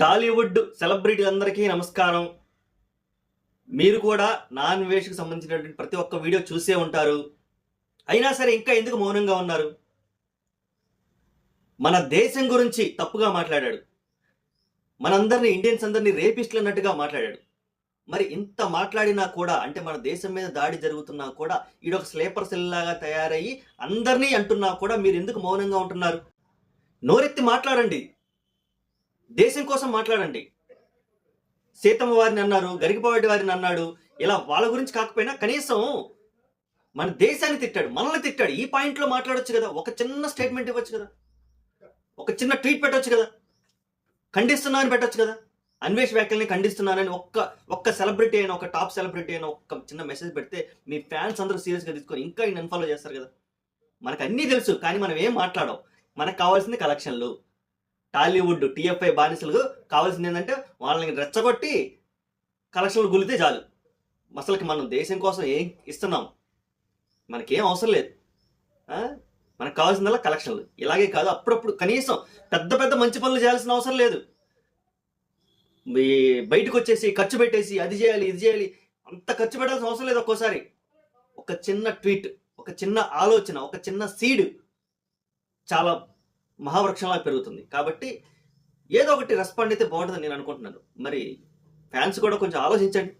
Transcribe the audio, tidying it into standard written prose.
Tollywood celebrity అందరికీ నమస్కారం. మీరు కూడా నాన్ వేష్కి సంబంధించినటువంటి ప్రతి ఒక్క వీడియో చూసే ఉంటారు. అయినా సరే ఇంకా ఎందుకు మౌనంగా ఉన్నారు? మన దేశం గురించి తప్పుగా మాట్లాడాడు. మనందరినీ ఇండియన్స్ అందరినీ రేపిస్టులు అన్నట్టుగా మాట్లాడాడు. మరి ఇంత మాట్లాడినా కూడా, అంటే మన దేశం మీద దాడి జరుగుతున్నా కూడా ఈడొక స్లీపర్ సెల్ లాగా తయారయ్యి అందరినీ అంటున్నా కూడా మీరు ఎందుకు మౌనంగా ఉంటున్నారు? నోరెత్తి మాట్లాడండి. దేశం కోసం మాట్లాడండి. సీతమ్మ వారిని అన్నారు, గరికపాటి వారిని అన్నాడు. ఇలా వాళ్ళ గురించి కాకపోయినా కనీసం మన దేశాన్ని తిట్టాడు, మనల్ని తిట్టాడు. ఈ పాయింట్లో మాట్లాడొచ్చు కదా, ఒక చిన్న స్టేట్మెంట్ ఇవ్వచ్చు కదా, ఒక చిన్న ట్వీట్ పెట్టొచ్చు కదా, ఖండిస్తున్నానని పెట్టొచ్చు కదా. అన్వేష్ వ్యాఖ్యల్ని ఖండిస్తున్నానని ఒక్క సెలబ్రిటీ అయినా, ఒక టాప్ సెలబ్రిటీ అయినా ఒక చిన్న మెసేజ్ పెడితే మీ ఫ్యాన్స్ అందరూ సీరియస్గా తీసుకొని ఇంకా ఈయన అన్ఫాలో చేస్తారు కదా. మనకు అన్నీ తెలుసు, కానీ మనం ఏం మాట్లాడం. మనకు కావాల్సింది కలెక్షన్లు. టాలీవుడ్ టీఎఫ్ఐ బానిసలు కావాల్సింది ఏంటంటే వాళ్ళని రెచ్చగొట్టి కలెక్షన్లు గులితే చాలు. అసలుకి మనం దేశం కోసం ఏం ఇస్తున్నాం? మనకేం అవసరం లేదు. మనకు కావాల్సిందల్లా కలెక్షన్లు. ఇలాగే కాదు, అప్పుడప్పుడు కనీసం పెద్ద పెద్ద మంచి పనులు చేయాల్సిన అవసరం లేదు. బయటకు వచ్చేసి ఖర్చు పెట్టేసి అది చేయాలి ఇది చేయాలి, అంత ఖర్చు పెట్టాల్సిన అవసరం లేదు. ఒక్కోసారి ఒక చిన్న ట్వీట్, ఒక చిన్న ఆలోచన, ఒక చిన్న సీడ్ చాలా మహావృక్షంలా పెరుగుతుంది. కాబట్టి ఏదో ఒకటి రెస్పాండ్ అయితే బాగుంటుందని నేను అనుకుంటున్నాను. మరి ఫ్యాన్స్ కూడా కొంచెం ఆలోచించండి.